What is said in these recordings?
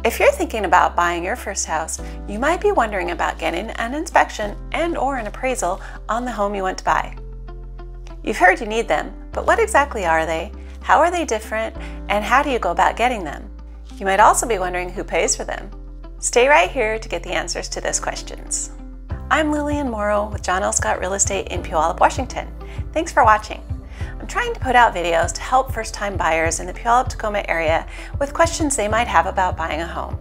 If you're thinking about buying your first house, you might be wondering about getting an inspection and/or an appraisal on the home you want to buy. You've heard you need them, but what exactly are they? How are they different? And how do you go about getting them? You might also be wondering who pays for them. Stay right here to get the answers to those questions. I'm Lillian Morrow with John L. Scott Real Estate in Puyallup, Washington. Thanks for watching. I'm trying to put out videos to help first-time buyers in the Puyallup-Tacoma area with questions they might have about buying a home.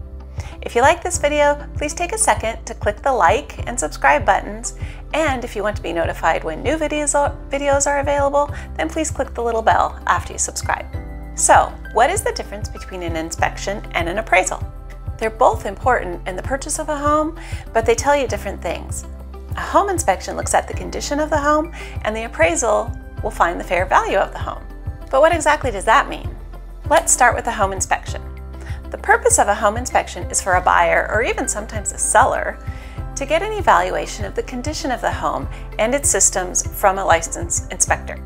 If you like this video, please take a second to click the like and subscribe buttons. And if you want to be notified when new videos are available, then please click the little bell after you subscribe. So, what is the difference between an inspection and an appraisal? They're both important in the purchase of a home, but they tell you different things. A home inspection looks at the condition of the home, and the appraisal will find the fair value of the home. But what exactly does that mean? Let's start with a home inspection. The purpose of a home inspection is for a buyer, or even sometimes a seller, to get an evaluation of the condition of the home and its systems from a licensed inspector.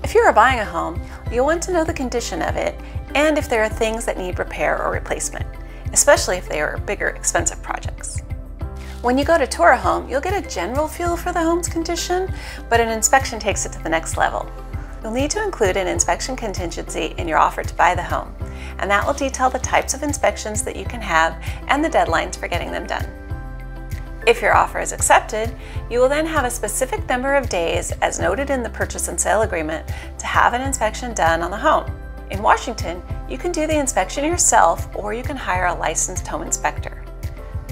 If you are buying a home, you'll want to know the condition of it and if there are things that need repair or replacement, especially if they are bigger, expensive projects. When you go to tour a home, you'll get a general feel for the home's condition, but an inspection takes it to the next level. You'll need to include an inspection contingency in your offer to buy the home, and that will detail the types of inspections that you can have and the deadlines for getting them done. If your offer is accepted, you will then have a specific number of days, as noted in the purchase and sale agreement, to have an inspection done on the home. In Washington, you can do the inspection yourself, or you can hire a licensed home inspector.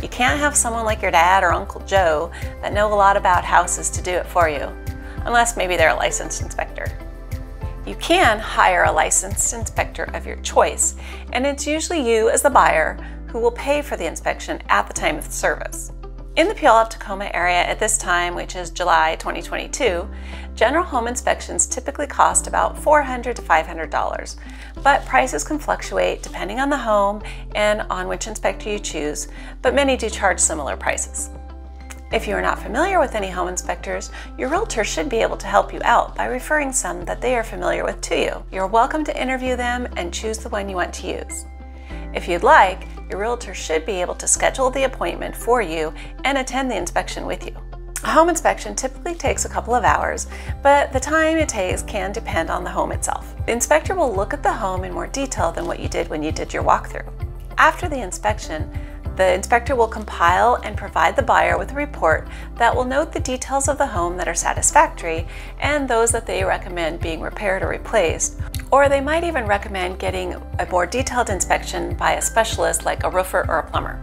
You can't have someone like your dad or Uncle Joe that know a lot about houses to do it for you, unless maybe they're a licensed inspector. You can hire a licensed inspector of your choice, and it's usually you as the buyer who will pay for the inspection at the time of the service. In the Puyallup-Tacoma area at this time, which is July 2022, general home inspections typically cost about $400 to $500, but prices can fluctuate depending on the home and on which inspector you choose, but many do charge similar prices. If you are not familiar with any home inspectors, your realtor should be able to help you out by referring some that they are familiar with to you. You're welcome to interview them and choose the one you want to use. If you'd like, your realtor should be able to schedule the appointment for you and attend the inspection with you. A home inspection typically takes a couple of hours, but the time it takes can depend on the home itself. The inspector will look at the home in more detail than what you did when you did your walkthrough. After the inspection, the inspector will compile and provide the buyer with a report that will note the details of the home that are satisfactory and those that they recommend being repaired or replaced, or they might even recommend getting a more detailed inspection by a specialist like a roofer or a plumber.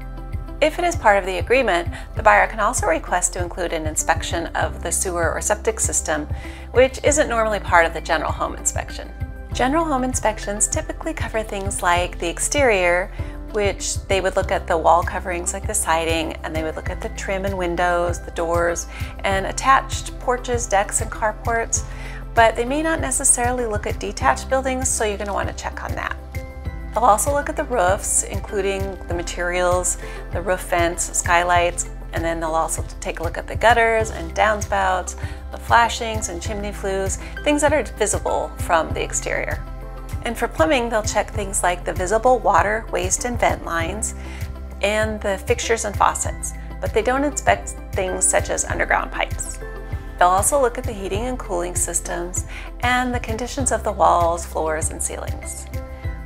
If it is part of the agreement, the buyer can also request to include an inspection of the sewer or septic system, which isn't normally part of the general home inspection. General home inspections typically cover things like the exterior, which they would look at the wall coverings like the siding, and they would look at the trim and windows, the doors, and attached porches, decks, and carports, but they may not necessarily look at detached buildings, so you're going to want to check on that. They'll also look at the roofs, including the materials, the roof vents, skylights, and then they'll also take a look at the gutters and downspouts, the flashings and chimney flues, things that are visible from the exterior. And for plumbing, they'll check things like the visible water, waste, and vent lines, and the fixtures and faucets, but they don't inspect things such as underground pipes. They'll also look at the heating and cooling systems and the conditions of the walls, floors, and ceilings.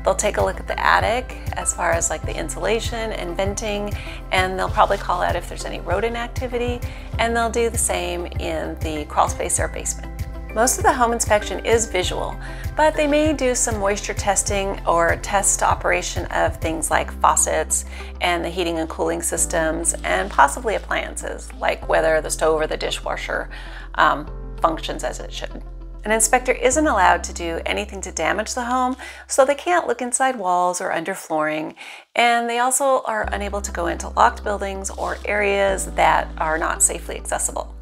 They'll take a look at the attic as far as like the insulation and venting, and they'll probably call out if there's any rodent activity, and they'll do the same in the crawl space or basement. Most of the home inspection is visual, but they may do some moisture testing or test operation of things like faucets and the heating and cooling systems, and possibly appliances, like whether the stove or the dishwasher functions as it should. An inspector isn't allowed to do anything to damage the home, so they can't look inside walls or under flooring, and they also are unable to go into locked buildings or areas that are not safely accessible.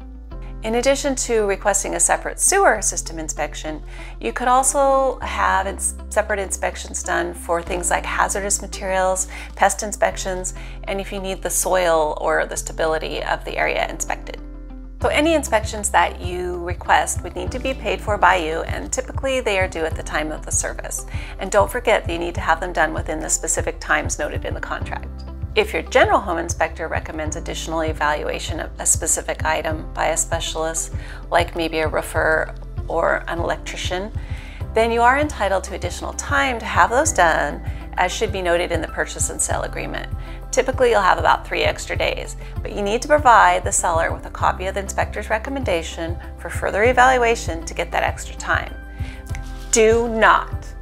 In addition to requesting a separate sewer system inspection, you could also have separate inspections done for things like hazardous materials, pest inspections, and if you need the soil or the stability of the area inspected. So any inspections that you request would need to be paid for by you, and typically they are due at the time of the service. And don't forget that you need to have them done within the specific times noted in the contract. If your general home inspector recommends additional evaluation of a specific item by a specialist, like maybe a roofer or an electrician, then you are entitled to additional time to have those done, as should be noted in the purchase and sale agreement. Typically you'll have about 3 extra days, but you need to provide the seller with a copy of the inspector's recommendation for further evaluation to get that extra time. Do not,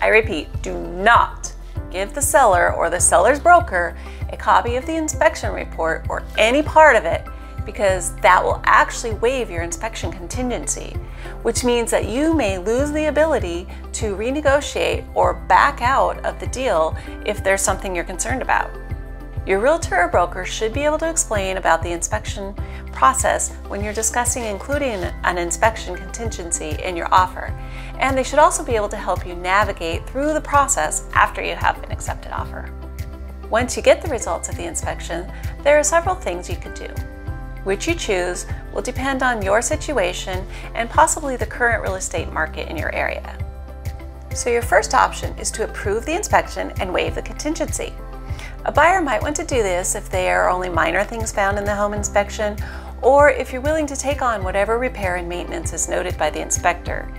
I repeat, do not give the seller or the seller's broker a copy of the inspection report or any part of it, because that will actually waive your inspection contingency, which means that you may lose the ability to renegotiate or back out of the deal if there's something you're concerned about. Your realtor or broker should be able to explain about the inspection process when you're discussing including an inspection contingency in your offer, and they should also be able to help you navigate through the process after you have an accepted offer. Once you get the results of the inspection, there are several things you could do. Which you choose will depend on your situation and possibly the current real estate market in your area. So your first option is to approve the inspection and waive the contingency. A buyer might want to do this if there are only minor things found in the home inspection, or if you're willing to take on whatever repair and maintenance is noted by the inspector.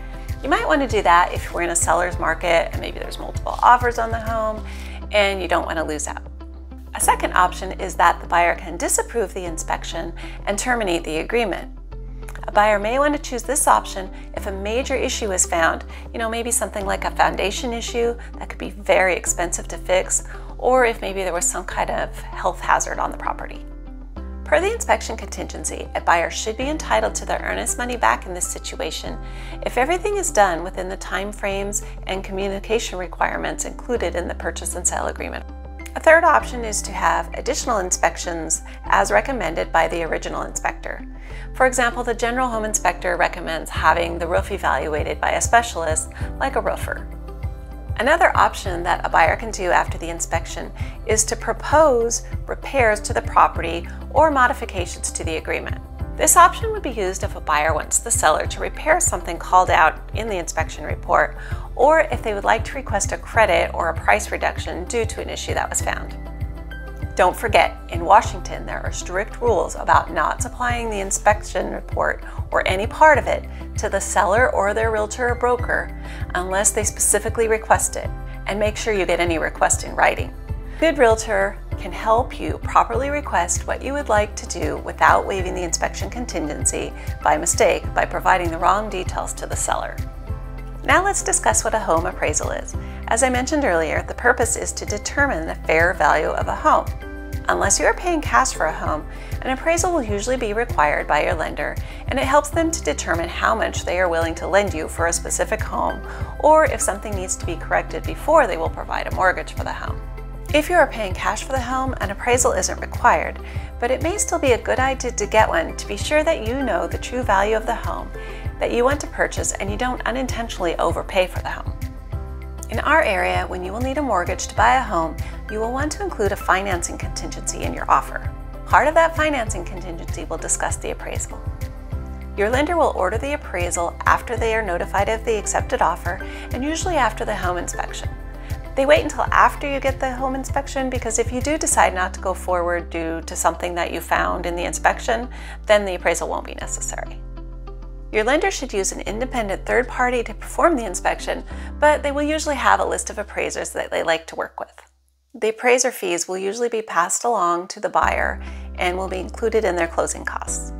You might want to do that if we're in a seller's market and maybe there's multiple offers on the home and you don't want to lose out. A second option is that the buyer can disapprove the inspection and terminate the agreement. A buyer may want to choose this option if a major issue is found, maybe something like a foundation issue that could be very expensive to fix, or if maybe there was some kind of health hazard on the property. Per the inspection contingency, a buyer should be entitled to their earnest money back in this situation if everything is done within the time frames and communication requirements included in the purchase and sale agreement. A third option is to have additional inspections as recommended by the original inspector. For example, the general home inspector recommends having the roof evaluated by a specialist like a roofer. Another option that a buyer can do after the inspection is to propose repairs to the property or modifications to the agreement. This option would be used if a buyer wants the seller to repair something called out in the inspection report, or if they would like to request a credit or a price reduction due to an issue that was found. Don't forget, in Washington, there are strict rules about not supplying the inspection report or any part of it to the seller or their realtor or broker unless they specifically request it, and make sure you get any request in writing. A good realtor can help you properly request what you would like to do without waiving the inspection contingency by mistake by providing the wrong details to the seller. Now let's discuss what a home appraisal is. As I mentioned earlier, the purpose is to determine the fair value of a home. Unless you are paying cash for a home, an appraisal will usually be required by your lender, and it helps them to determine how much they are willing to lend you for a specific home, or if something needs to be corrected before they will provide a mortgage for the home. If you are paying cash for the home, an appraisal isn't required, but it may still be a good idea to get one to be sure that you know the true value of the home that you want to purchase and you don't unintentionally overpay for the home. In our area, when you will need a mortgage to buy a home, you will want to include a financing contingency in your offer. Part of that financing contingency will discuss the appraisal. Your lender will order the appraisal after they are notified of the accepted offer, and usually after the home inspection. They wait until after you get the home inspection because if you do decide not to go forward due to something that you found in the inspection, then the appraisal won't be necessary. Your lender should use an independent third party to perform the inspection, but they will usually have a list of appraisers that they like to work with. The appraiser fees will usually be passed along to the buyer and will be included in their closing costs.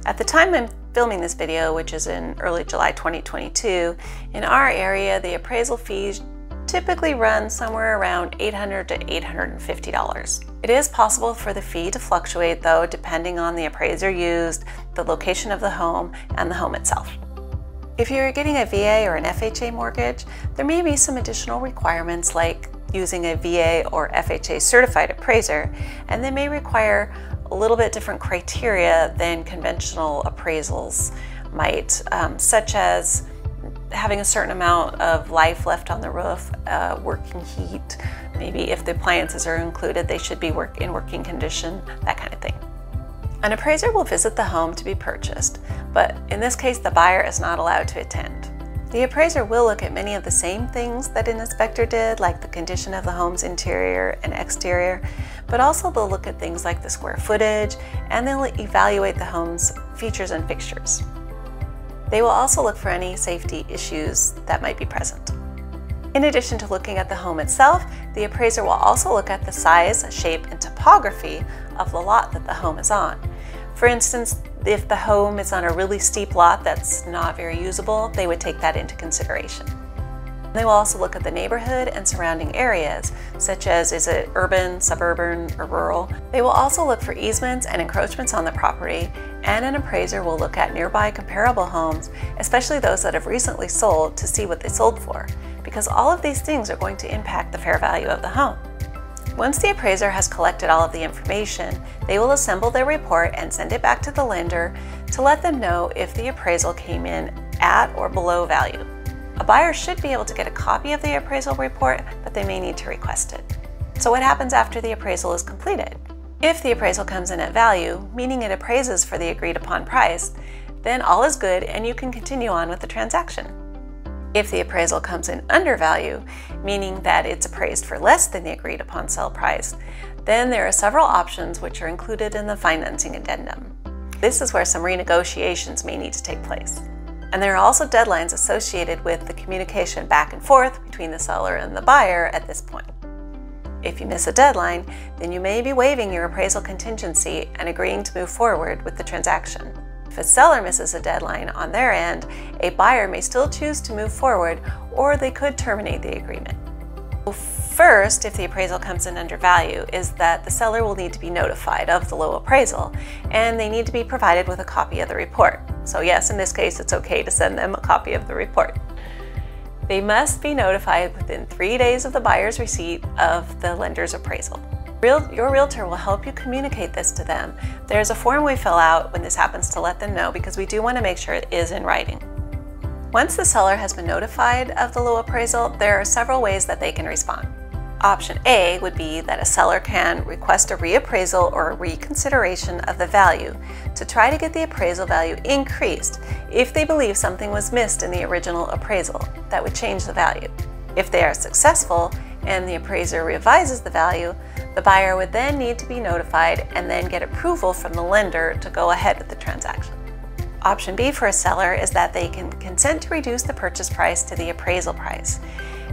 At the time I'm filming this video, which is in early July 2022, in our area the appraisal fees typically run somewhere around $800 to $850. It is possible for the fee to fluctuate though, depending on the appraiser used, the location of the home, and the home itself. If you're getting a VA or an FHA mortgage, there may be some additional requirements like using a VA or FHA certified appraiser, and they may require a little bit different criteria than conventional appraisals might, such as having a certain amount of life left on the roof, working heat, maybe if the appliances are included, they should be in working condition, that kind of thing. An appraiser will visit the home to be purchased, but in this case the buyer is not allowed to attend. The appraiser will look at many of the same things that an inspector did, like the condition of the home's interior and exterior, but also they'll look at things like the square footage, and they'll evaluate the home's features and fixtures. They will also look for any safety issues that might be present. In addition to looking at the home itself, the appraiser will also look at the size, shape, and topography of the lot that the home is on. For instance, if the home is on a really steep lot that's not very usable, they would take that into consideration. They will also look at the neighborhood and surrounding areas, such as is it urban, suburban, or rural. They will also look for easements and encroachments on the property, and an appraiser will look at nearby comparable homes, especially those that have recently sold, to see what they sold for, because all of these things are going to impact the fair value of the home. Once the appraiser has collected all of the information, they will assemble their report and send it back to the lender to let them know if the appraisal came in at or below value. A buyer should be able to get a copy of the appraisal report, but they may need to request it. So what happens after the appraisal is completed? If the appraisal comes in at value, meaning it appraises for the agreed upon price, then all is good and you can continue on with the transaction. If the appraisal comes in under value, meaning that it's appraised for less than the agreed upon sale price, then there are several options which are included in the financing addendum. This is where some renegotiations may need to take place. And there are also deadlines associated with the communication back and forth between the seller and the buyer at this point. If you miss a deadline, then you may be waiving your appraisal contingency and agreeing to move forward with the transaction. If a seller misses a deadline on their end, a buyer may still choose to move forward, or they could terminate the agreement. First, if the appraisal comes in under value, is that the seller will need to be notified of the low appraisal, and they need to be provided with a copy of the report. So yes, in this case, it's okay to send them a copy of the report. They must be notified within 3 days of the buyer's receipt of the lender's appraisal. Your realtor will help you communicate this to them. There's a form we fill out when this happens to let them know, because we do want to make sure it is in writing. Once the seller has been notified of the low appraisal, there are several ways that they can respond. Option A would be that a seller can request a reappraisal or a reconsideration of the value to try to get the appraisal value increased if they believe something was missed in the original appraisal that would change the value. If they are successful and the appraiser revises the value, the buyer would then need to be notified and then get approval from the lender to go ahead with the transaction. Option B for a seller is that they can consent to reduce the purchase price to the appraisal price.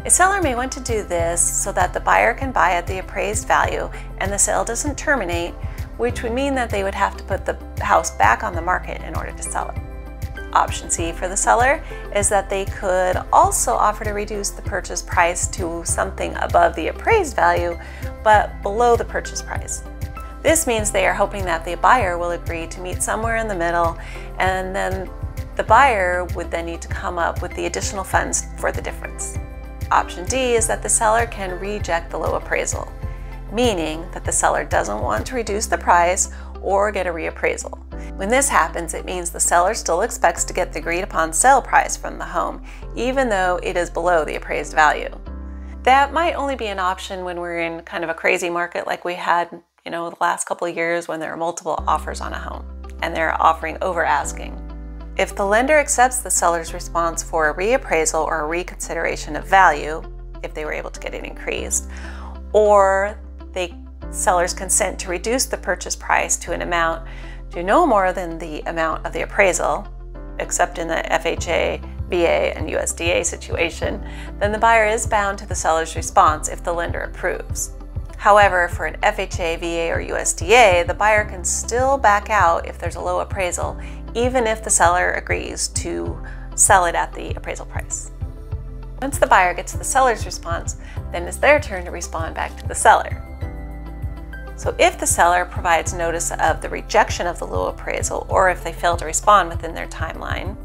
A seller may want to do this so that the buyer can buy at the appraised value and the sale doesn't terminate, which would mean that they would have to put the house back on the market in order to sell it. Option C for the seller is that they could also offer to reduce the purchase price to something above the appraised value, but below the purchase price. This means they are hoping that the buyer will agree to meet somewhere in the middle, and then the buyer would then need to come up with the additional funds for the difference. Option D is that the seller can reject the low appraisal, meaning that the seller doesn't want to reduce the price or get a reappraisal. When this happens, it means the seller still expects to get the agreed upon sale price from the home, even though it is below the appraised value. That might only be an option when we're in kind of a crazy market like we had, the last couple of years, when there are multiple offers on a home and they're offering over asking. If the lender accepts the seller's response for a reappraisal or a reconsideration of value, if they were able to get it increased, or sellers consent to reduce the purchase price to an amount to no more than the amount of the appraisal, except in the FHA, VA, and USDA situation, then the buyer is bound to the seller's response if the lender approves. However, for an FHA, VA, or USDA, the buyer can still back out if there's a low appraisal, even if the seller agrees to sell it at the appraisal price. Once the buyer gets the seller's response, then it's their turn to respond back to the seller. So if the seller provides notice of the rejection of the low appraisal, or if they fail to respond within their timeline,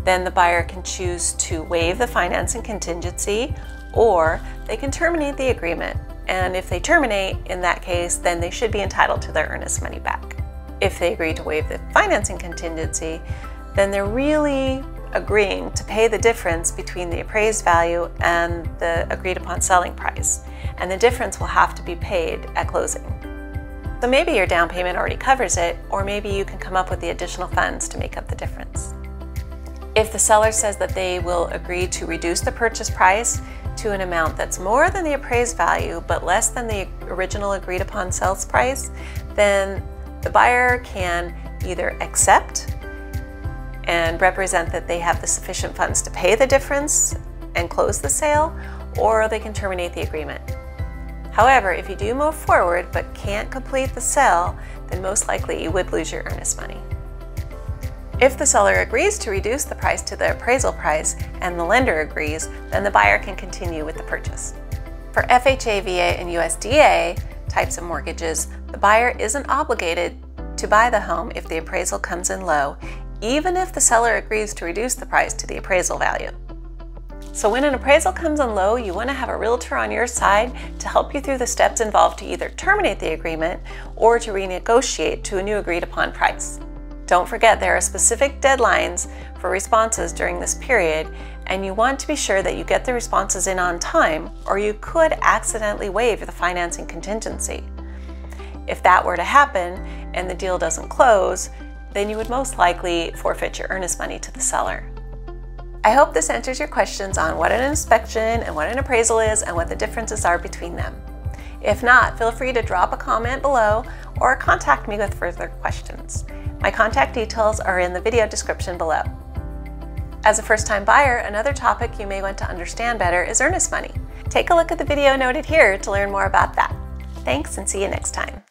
then the buyer can choose to waive the financing contingency, or they can terminate the agreement. And if they terminate, in that case, then they should be entitled to their earnest money back. If they agree to waive the financing contingency, then they're really agreeing to pay the difference between the appraised value and the agreed upon selling price. And the difference will have to be paid at closing. So maybe your down payment already covers it, or maybe you can come up with the additional funds to make up the difference. If the seller says that they will agree to reduce the purchase price to an amount that's more than the appraised value but less than the original agreed upon sales price, then the buyer can either accept and represent that they have the sufficient funds to pay the difference and close the sale, or they can terminate the agreement. However, if you do move forward but can't complete the sale, then most likely you would lose your earnest money. If the seller agrees to reduce the price to the appraisal price and the lender agrees, then the buyer can continue with the purchase. For FHA, VA, and USDA types of mortgages, the buyer isn't obligated to buy the home if the appraisal comes in low, even if the seller agrees to reduce the price to the appraisal value. So when an appraisal comes in low, you want to have a realtor on your side to help you through the steps involved to either terminate the agreement or to renegotiate to a new agreed upon price. Don't forget there are specific deadlines for responses during this period, and you want to be sure that you get the responses in on time, or you could accidentally waive the financing contingency. If that were to happen and the deal doesn't close, then you would most likely forfeit your earnest money to the seller. I hope this answers your questions on what an inspection and what an appraisal is and what the differences are between them. If not, feel free to drop a comment below or contact me with further questions. My contact details are in the video description below. As a first-time buyer, another topic you may want to understand better is earnest money. Take a look at the video noted here to learn more about that. Thanks, and see you next time.